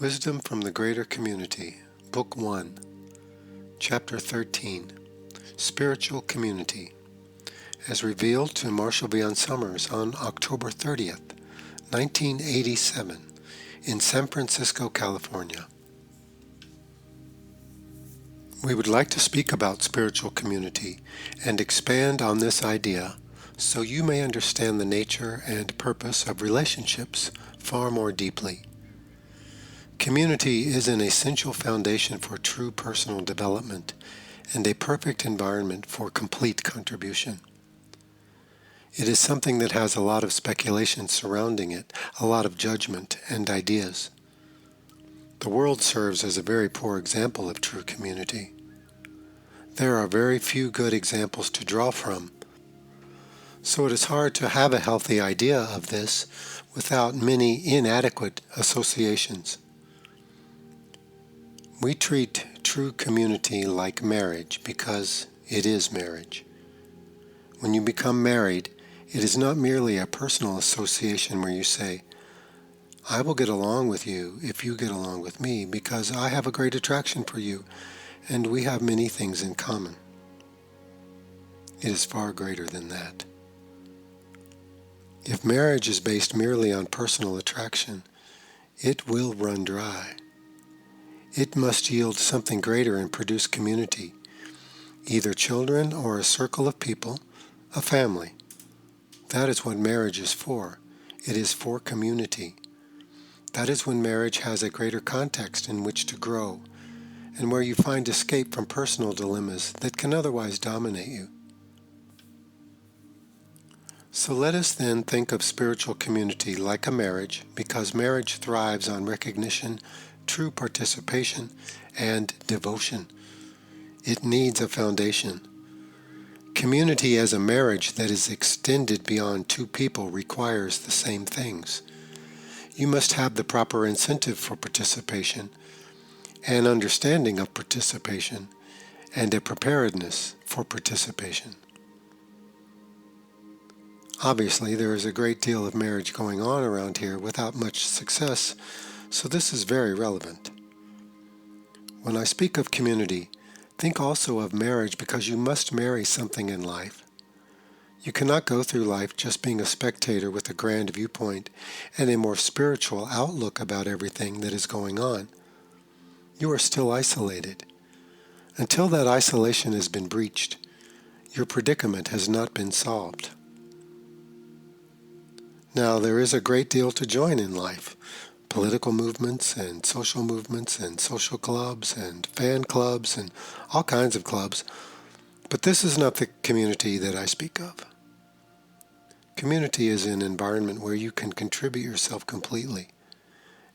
Wisdom from the Greater Community, Book 1, Chapter 13, Spiritual Community, as revealed to Marshall Vian Summers on October 30th, 1987, in San Francisco, California. We would like to speak about spiritual community and expand on this idea so you may understand the nature and purpose of relationships far more deeply. Community is an essential foundation for true personal development and a perfect environment for complete contribution. It is something that has a lot of speculation surrounding it, a lot of judgment and ideas. The world serves as a very poor example of true community. There are very few good examples to draw from, so it is hard to have a healthy idea of this without many inadequate associations. We treat true community like marriage because it is marriage. When you become married, it is not merely a personal association where you say, I will get along with you if you get along with me because I have a great attraction for you and we have many things in common. It is far greater than that. If marriage is based merely on personal attraction, it will run dry. It must yield something greater and produce community, either children or a circle of people, a family. That is what marriage is for. It is for community. That is when marriage has a greater context in which to grow, and where you find escape from personal dilemmas that can otherwise dominate you. So let us then think of spiritual community like a marriage, because marriage thrives on recognition, true participation, and devotion. It needs a foundation. Community as a marriage that is extended beyond two people requires the same things. You must have the proper incentive for participation, an understanding of participation, and a preparedness for participation. Obviously, there is a great deal of marriage going on around here without much success, so this is very relevant. When I speak of community, think also of marriage because you must marry something in life. You cannot go through life just being a spectator with a grand viewpoint and a more spiritual outlook about everything that is going on. You are still isolated. Until that isolation has been breached, your predicament has not been solved. Now, there is a great deal to join in life. Political movements and social clubs and fan clubs and all kinds of clubs. But this is not the community that I speak of. Community is an environment where you can contribute yourself completely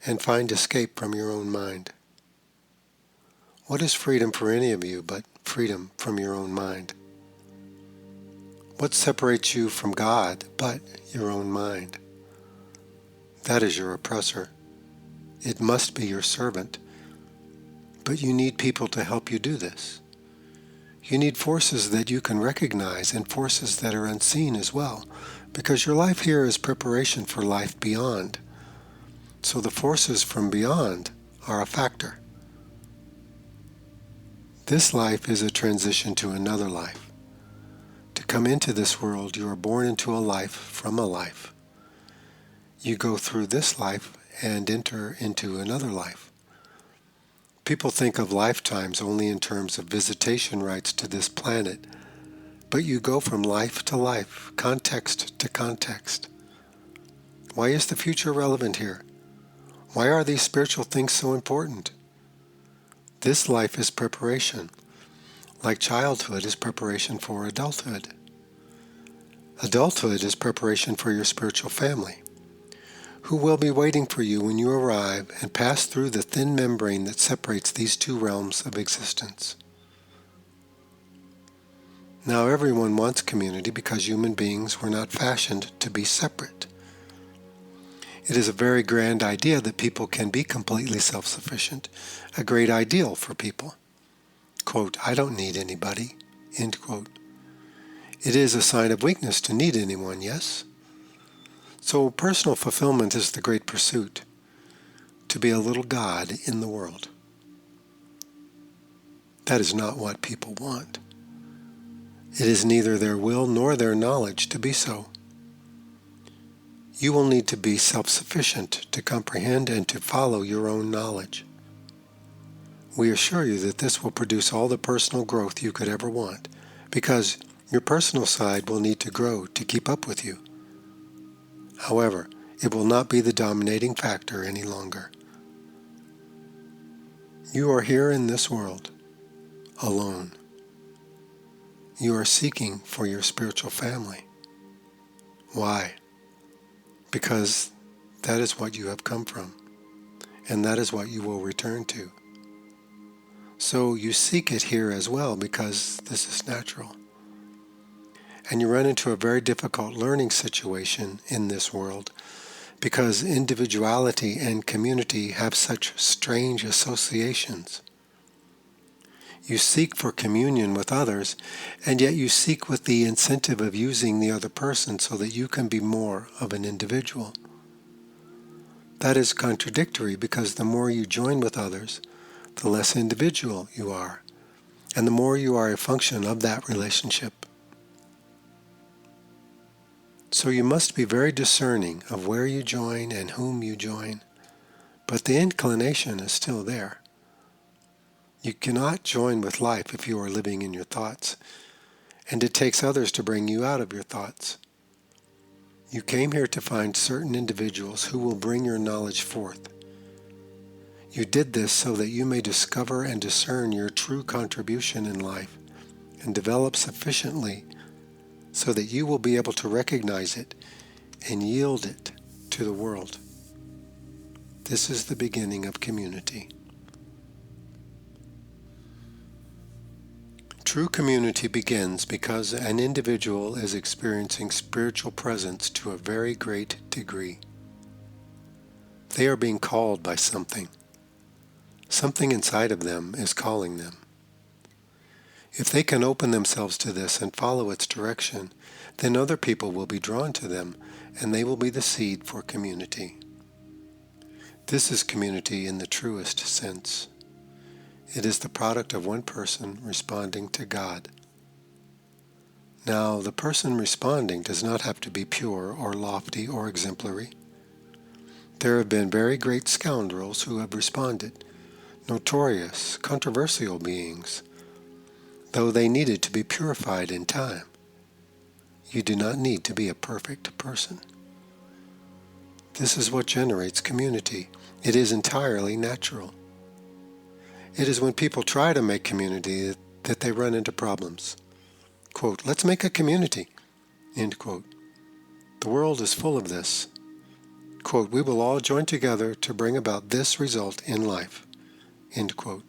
and find escape from your own mind. What is freedom for any of you but freedom from your own mind? What separates you from God but your own mind? That is your oppressor. It must be your servant. But you need people to help you do this. You need forces that you can recognize and forces that are unseen as well, because your life here is preparation for life beyond. So the forces from beyond are a factor. This life is a transition to another life. To come into this world, you are born into a life from a life. You go through this life and enter into another life. People think of lifetimes only in terms of visitation rights to this planet, but you go from life to life, context to context. Why is the future relevant here? Why are these spiritual things so important? This life is preparation, like childhood is preparation for adulthood. Adulthood is preparation for your spiritual family, who will be waiting for you when you arrive and pass through the thin membrane that separates these two realms of existence. Now everyone wants community because human beings were not fashioned to be separate. It is a very grand idea that people can be completely self-sufficient, a great ideal for people. Quote, I don't need anybody, end quote. It is a sign of weakness to need anyone, yes? So personal fulfillment is the great pursuit. to be a little God in the world. That is not what people want. It is neither their will nor their knowledge to be so. You will need to be self-sufficient to comprehend and to follow your own knowledge. We assure you that this will produce all the personal growth you could ever want, because your personal side will need to grow to keep up with you. However, it will not be the dominating factor any longer. You are here in this world, alone. You are seeking for your spiritual family. Why? Because that is what you have come from, and that is what you will return to. So you seek it here as well because this is natural. And you run into a very difficult learning situation in this world because individuality and community have such strange associations. You seek for communion with others, and yet you seek with the incentive of using the other person so that you can be more of an individual. That is contradictory because the more you join with others, the less individual you are, and the more you are a function of that relationship. So you must be very discerning of where you join and whom you join, but the inclination is still there. You cannot join with life if you are living in your thoughts, and it takes others to bring you out of your thoughts. You came here to find certain individuals who will bring your knowledge forth. You did this so that you may discover and discern your true contribution in life and develop sufficiently so that you will be able to recognize it and yield it to the world. This is the beginning of community. True community begins because an individual is experiencing spiritual presence to a very great degree. They are being called by something. Something inside of them is calling them. If they can open themselves to this and follow its direction, then other people will be drawn to them, and they will be the seed for community. This is community in the truest sense. It is the product of one person responding to God. Now, the person responding does not have to be pure or lofty or exemplary. There have been very great scoundrels who have responded, notorious, controversial beings, though they needed to be purified in time. You do not need to be a perfect person. This is what generates community. It is entirely natural. It is when people try to make community that they run into problems. Quote, "Let's make a community," end quote. The world is full of this. Quote, "We will all join together to bring about this result in life," end quote.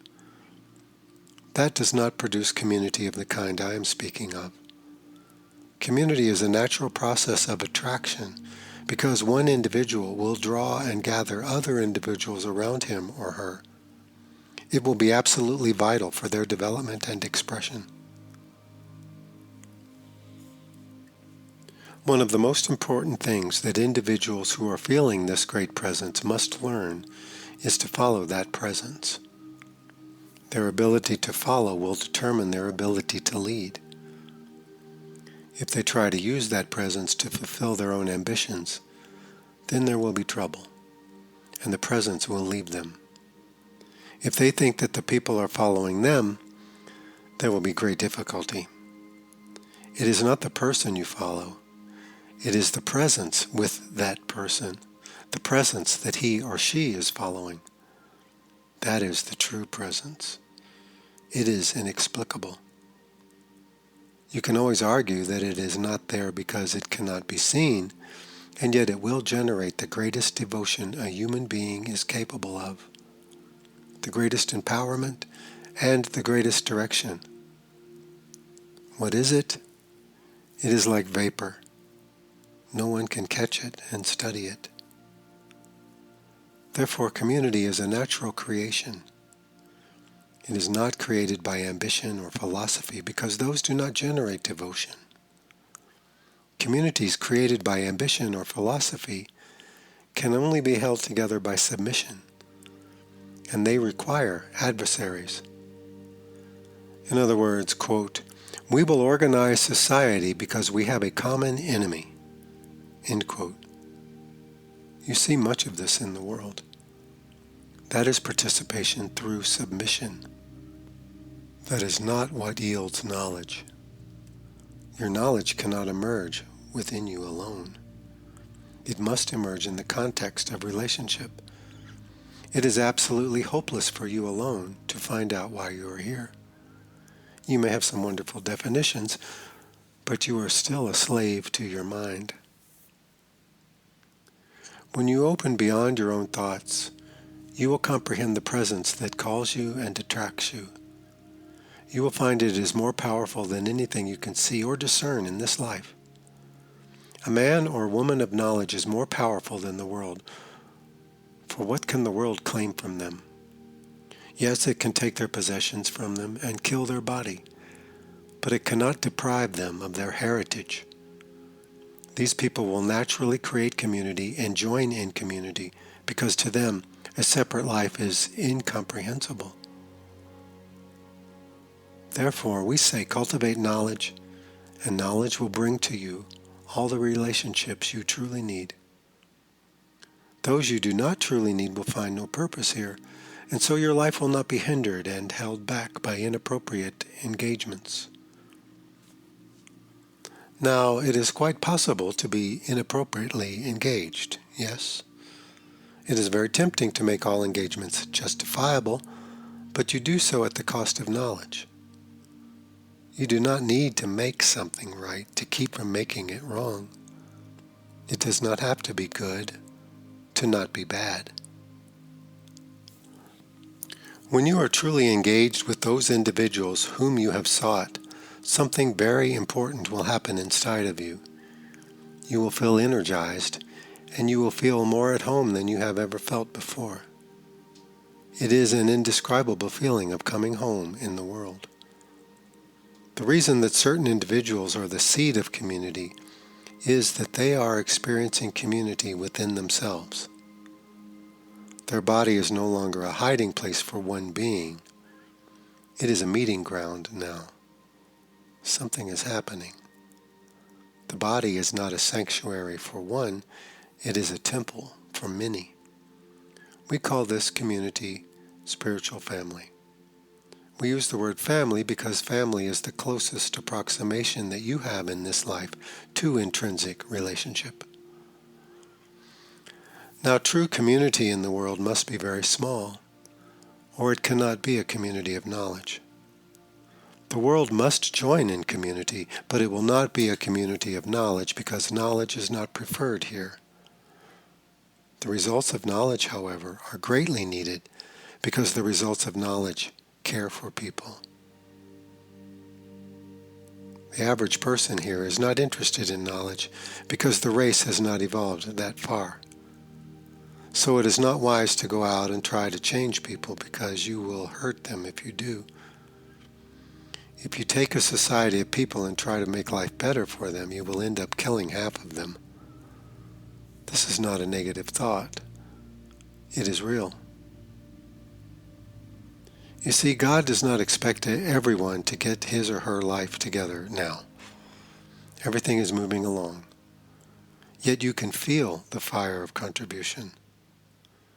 That does not produce community of the kind I am speaking of. Community is a natural process of attraction because one individual will draw and gather other individuals around him or her. It will be absolutely vital for their development and expression. One of the most important things that individuals who are feeling this great presence must learn is to follow that presence. Their ability to follow will determine their ability to lead. If they try to use that presence to fulfill their own ambitions, then there will be trouble, and the presence will leave them. If they think that the people are following them, there will be great difficulty. It is not the person you follow. It is the presence with that person, the presence that he or she is following. That is the true presence. It is inexplicable. You can always argue that it is not there because it cannot be seen, and yet it will generate the greatest devotion a human being is capable of, the greatest empowerment, and the greatest direction. What is it? It is like vapor. No one can catch it and study it. Therefore, community is a natural creation. It is not created by ambition or philosophy because those do not generate devotion. Communities created by ambition or philosophy can only be held together by submission, and they require adversaries. In other words, quote, "We will organize society because we have a common enemy," end quote. You see much of this in the world. That is participation through submission. That is not what yields knowledge. Your knowledge cannot emerge within you alone. It must emerge in the context of relationship. It is absolutely hopeless for you alone to find out why you are here. You may have some wonderful definitions, but you are still a slave to your mind. When you open beyond your own thoughts, you will comprehend the presence that calls you and attracts you. You will find it is more powerful than anything you can see or discern in this life. A man or woman of knowledge is more powerful than the world, for what can the world claim from them? Yes, it can take their possessions from them and kill their body, but it cannot deprive them of their heritage. These people will naturally create community and join in community because to them, a separate life is incomprehensible. Therefore, we say cultivate knowledge, and knowledge will bring to you all the relationships you truly need. Those you do not truly need will find no purpose here, and so your life will not be hindered and held back by inappropriate engagements. Now, it is quite possible to be inappropriately engaged, yes? It is very tempting to make all engagements justifiable, but you do so at the cost of knowledge. You do not need to make something right to keep from making it wrong. It does not have to be good to not be bad. When you are truly engaged with those individuals whom you have sought, something very important will happen inside of you. You will feel energized, and you will feel more at home than you have ever felt before. It is an indescribable feeling of coming home in the world. The reason that certain individuals are the seed of community is that they are experiencing community within themselves. Their body is no longer a hiding place for one being. It is a meeting ground now. Something is happening. The body is not a sanctuary for one, it is a temple for many. We call this community spiritual family. We use the word family because family is the closest approximation that you have in this life to intrinsic relationship. Now, true community in the world must be very small, or it cannot be a community of knowledge. The world must join in community, but it will not be a community of knowledge because knowledge is not preferred here. The results of knowledge, however, are greatly needed because the results of knowledge care for people. The average person here is not interested in knowledge because the race has not evolved that far. So it is not wise to go out and try to change people because you will hurt them if you do. If you take a society of people and try to make life better for them, you will end up killing half of them. This is not a negative thought. It is real. You see, God does not expect everyone to get his or her life together now. Everything is moving along. Yet you can feel the fire of contribution.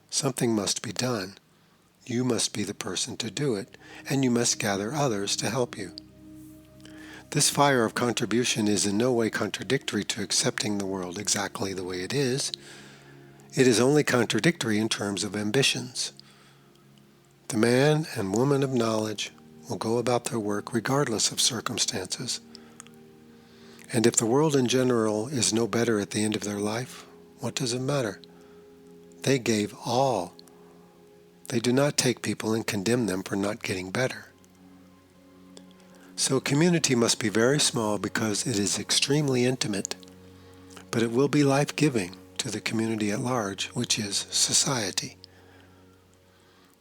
Something must be done. You must be the person to do it, and you must gather others to help you. This fire of contribution is in no way contradictory to accepting the world exactly the way it is. It is only contradictory in terms of ambitions. The man and woman of knowledge will go about their work regardless of circumstances. And if the world in general is no better at the end of their life, what does it matter? They gave all. They do not take people and condemn them for not getting better. So community must be very small because it is extremely intimate, but it will be life-giving to the community at large, which is society.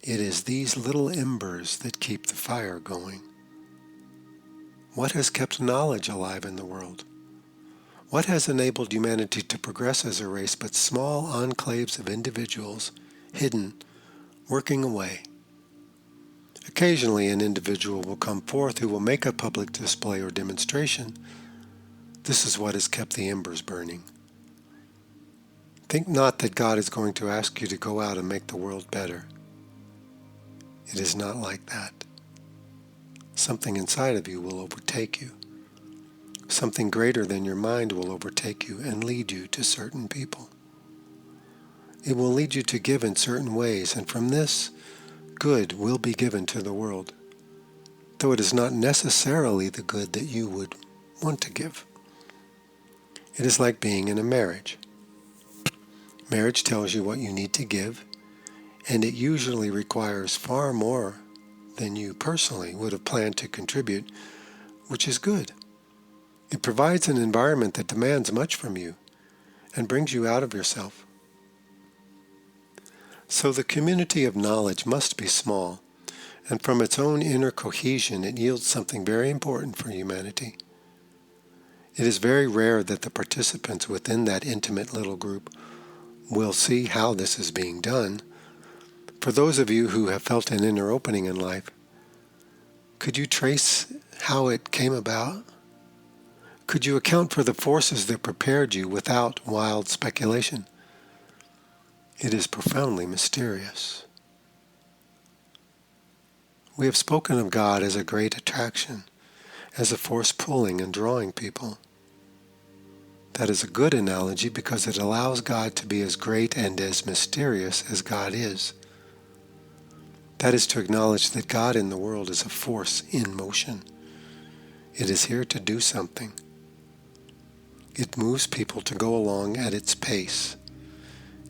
It is these little embers that keep the fire going. What has kept knowledge alive in the world? What has enabled humanity to progress as a race but small enclaves of individuals hidden working away. Occasionally an individual will come forth who will make a public display or demonstration. This is what has kept the embers burning. Think not that God is going to ask you to go out and make the world better. It is not like that. Something inside of you will overtake you. Something greater than your mind will overtake you and lead you to certain people. It will lead you to give in certain ways, and from this, good will be given to the world, though it is not necessarily the good that you would want to give. It is like being in a marriage. Marriage tells you what you need to give, and it usually requires far more than you personally would have planned to contribute, which is good. It provides an environment that demands much from you and brings you out of yourself. So the community of knowledge must be small, and from its own inner cohesion it yields something very important for humanity. It is very rare that the participants within that intimate little group will see how this is being done. For those of you who have felt an inner opening in life, could you trace how it came about? Could you account for the forces that prepared you without wild speculation? It is profoundly mysterious. We have spoken of God as a great attraction, as a force pulling and drawing people. That is a good analogy because it allows God to be as great and as mysterious as God is. That is to acknowledge that God in the world is a force in motion. It is here to do something. It moves people to go along at its pace.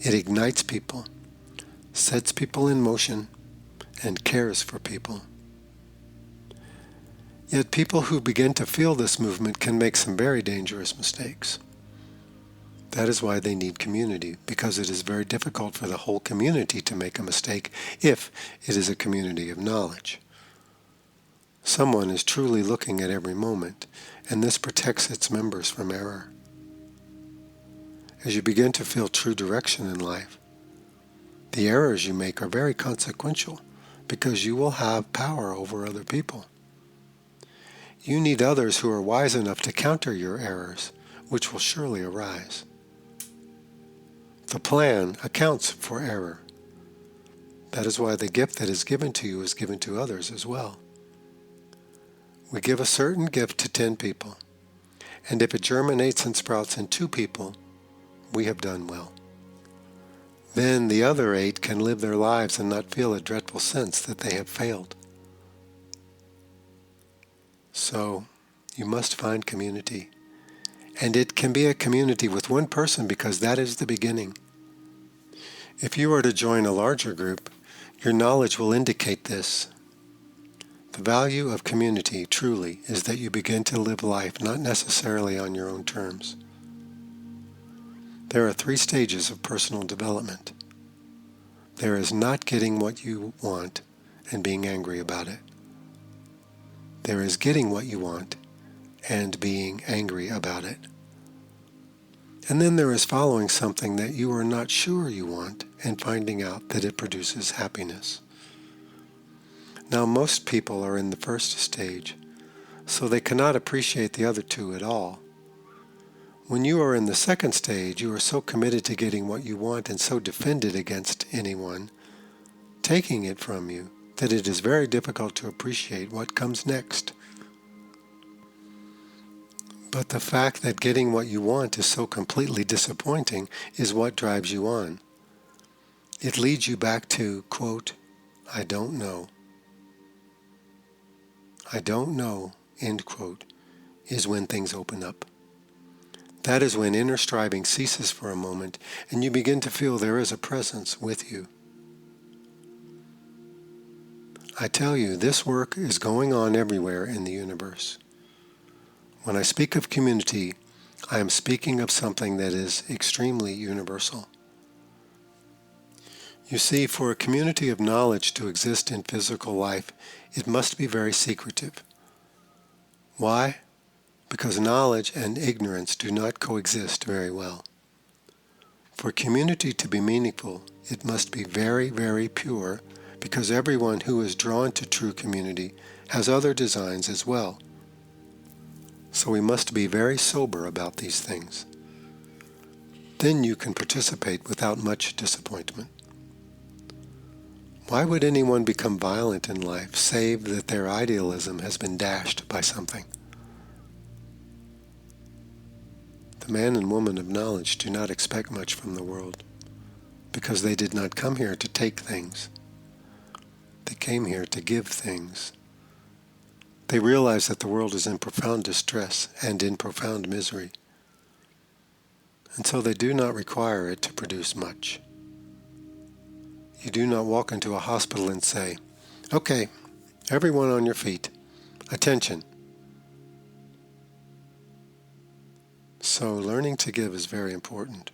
It ignites people, sets people in motion, and cares for people. Yet people who begin to feel this movement can make some very dangerous mistakes. That is why they need community, because it is very difficult for the whole community to make a mistake if it is a community of knowledge. Someone is truly looking at every moment, and this protects its members from error. As you begin to feel true direction in life, the errors you make are very consequential because you will have power over other people. You need others who are wise enough to counter your errors, which will surely arise. The plan accounts for error. That is why the gift that is given to you is given to others as well. We give a certain gift to 10 people, and if it germinates and sprouts in 2 people, we have done well. Then the other 8 can live their lives and not feel a dreadful sense that they have failed. So, you must find community. And it can be a community with one person because that is the beginning. If you are to join a larger group, your knowledge will indicate this. The value of community, truly, is that you begin to live life not necessarily on your own terms. There are 3 stages of personal development. There is not getting what you want and being angry about it. There is getting what you want and being angry about it. And then there is following something that you are not sure you want and finding out that it produces happiness. Now, most people are in the first stage, so they cannot appreciate the other 2 at all. When you are in the second stage, you are so committed to getting what you want and so defended against anyone taking it from you that it is very difficult to appreciate what comes next. But the fact that getting what you want is so completely disappointing is what drives you on. It leads you back to, quote, I don't know. I don't know, end quote, is when things open up. That is when inner striving ceases for a moment and you begin to feel there is a presence with you. I tell you, this work is going on everywhere in the universe. When I speak of community, I am speaking of something that is extremely universal. You see, for a community of knowledge to exist in physical life, it must be very secretive. Why? Because knowledge and ignorance do not coexist very well. For community to be meaningful, it must be very, very pure, because everyone who is drawn to true community has other designs as well. So we must be very sober about these things. Then you can participate without much disappointment. Why would anyone become violent in life save that their idealism has been dashed by something? The man and woman of knowledge do not expect much from the world, because they did not come here to take things. They came here to give things. They realize that the world is in profound distress and in profound misery, and so they do not require it to produce much. You do not walk into a hospital and say, "Okay, everyone on your feet. Attention." So learning to give is very important.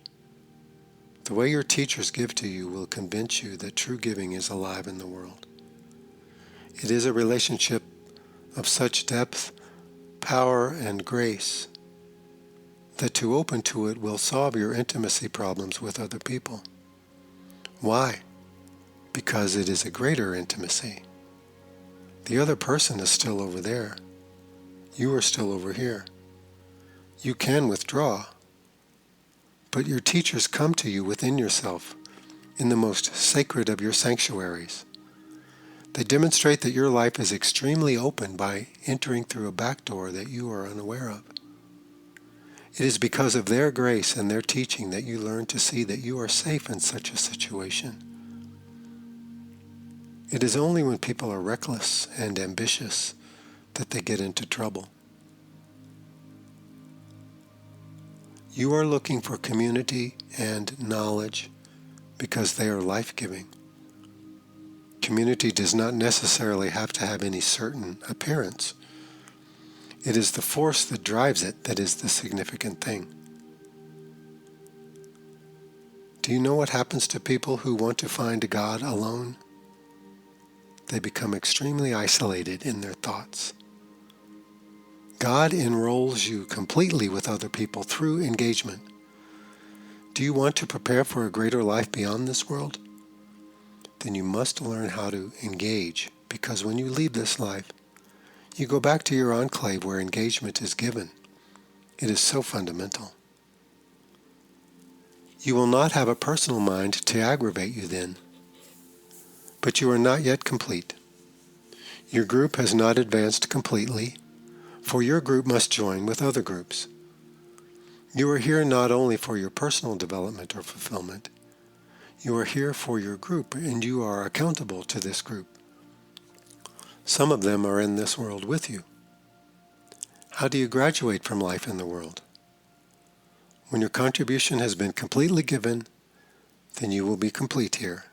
The way your teachers give to you will convince you that true giving is alive in the world. It is a relationship of such depth, power, and grace that to open to it will solve your intimacy problems with other people. Why? Because it is a greater intimacy. The other person is still over there. You are still over here. You can withdraw, but your teachers come to you within yourself in the most sacred of your sanctuaries. They demonstrate that your life is extremely open by entering through a back door that you are unaware of. It is because of their grace and their teaching that you learn to see that you are safe in such a situation. It is only when people are reckless and ambitious that they get into trouble. You are looking for community and knowledge because they are life-giving. Community does not necessarily have to have any certain appearance. It is the force that drives it that is the significant thing. Do you know what happens to people who want to find God alone? They become extremely isolated in their thoughts. God enrolls you completely with other people through engagement. Do you want to prepare for a greater life beyond this world? Then you must learn how to engage, because when you leave this life, you go back to your enclave where engagement is given. It is so fundamental. You will not have a personal mind to aggravate you then, but you are not yet complete. Your group has not advanced completely, for your group must join with other groups. You are here not only for your personal development or fulfillment. You are here for your group, and you are accountable to this group. Some of them are in this world with you. How do you graduate from life in the world? When your contribution has been completely given, then you will be complete here.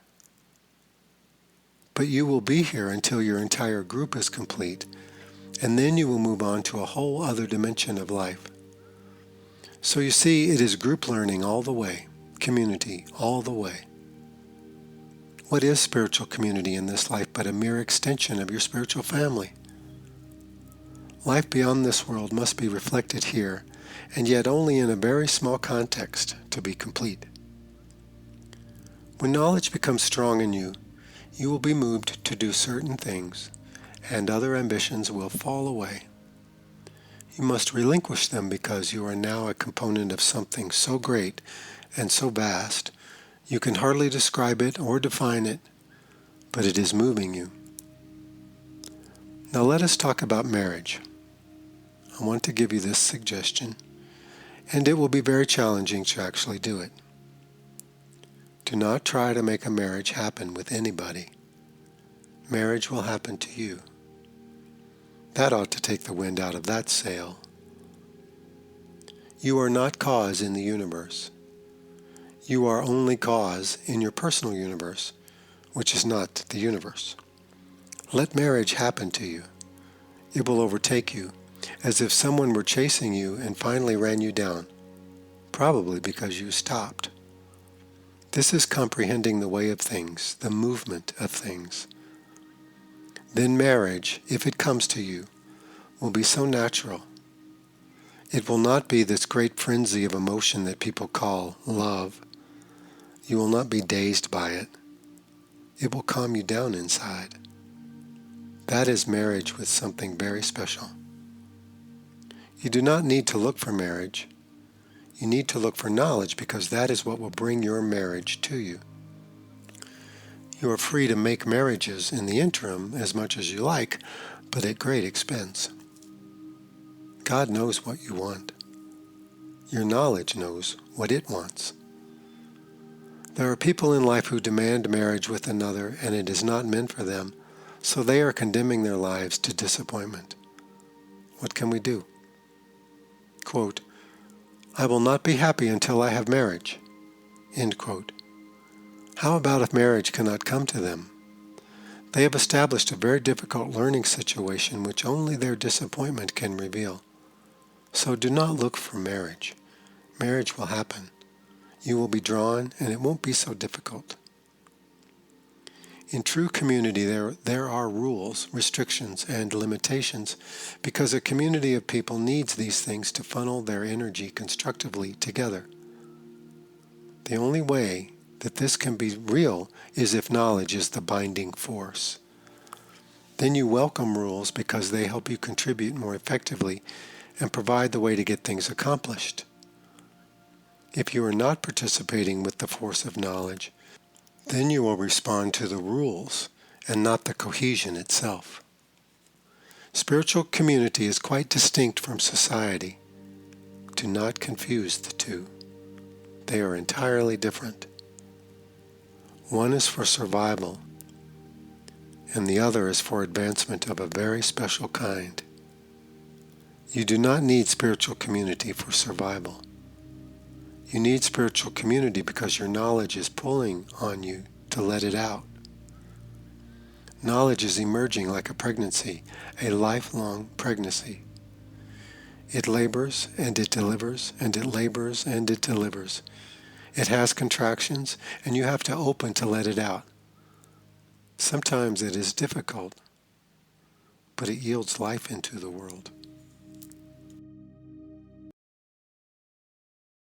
But you will be here until your entire group is complete, and then you will move on to a whole other dimension of life. So you see, it is group learning all the way, community all the way. What is spiritual community in this life but a mere extension of your spiritual family? Life beyond this world must be reflected here, and yet only in a very small context to be complete. When knowledge becomes strong in you, you will be moved to do certain things, and other ambitions will fall away. You must relinquish them because you are now a component of something so great and so vast, you can hardly describe it or define it, but it is moving you. Now let us talk about marriage. I want to give you this suggestion, and it will be very challenging to actually do it. Do not try to make a marriage happen with anybody. Marriage will happen to you. That ought to take the wind out of that sail. You are not cause in the universe. You are only cause in your personal universe, which is not the universe. Let marriage happen to you. It will overtake you, as if someone were chasing you and finally ran you down, probably because you stopped. This is comprehending the way of things, the movement of things. Then marriage, if it comes to you, will be so natural. It will not be this great frenzy of emotion that people call love. You will not be dazed by it. It will calm you down inside. That is marriage with something very special. You do not need to look for marriage. You need to look for knowledge, because that is what will bring your marriage to you. You are free to make marriages in the interim as much as you like, but at great expense. God knows what you want. Your knowledge knows what it wants. There are people in life who demand marriage with another, and it is not meant for them, so they are condemning their lives to disappointment. What can we do? Quote, "I will not be happy until I have marriage." End quote. How about if marriage cannot come to them? They have established a very difficult learning situation which only their disappointment can reveal. So do not look for marriage. Marriage will happen. You will be drawn, and it won't be so difficult. In true community, there are rules, restrictions, and limitations, because a community of people needs these things to funnel their energy constructively together. The only way that this can be real is if knowledge is the binding force. Then you welcome rules because they help you contribute more effectively and provide the way to get things accomplished. If you are not participating with the force of knowledge, then you will respond to the rules and not the cohesion itself. Spiritual community is quite distinct from society. Do not confuse the two. They are entirely different. One is for survival, and the other is for advancement of a very special kind. You do not need spiritual community for survival. You need spiritual community because your knowledge is pulling on you to let it out. Knowledge is emerging like a pregnancy, a lifelong pregnancy. It labors and it delivers, and it labors and it delivers. It has contractions, and you have to open to let it out. Sometimes it is difficult, but it yields life into the world.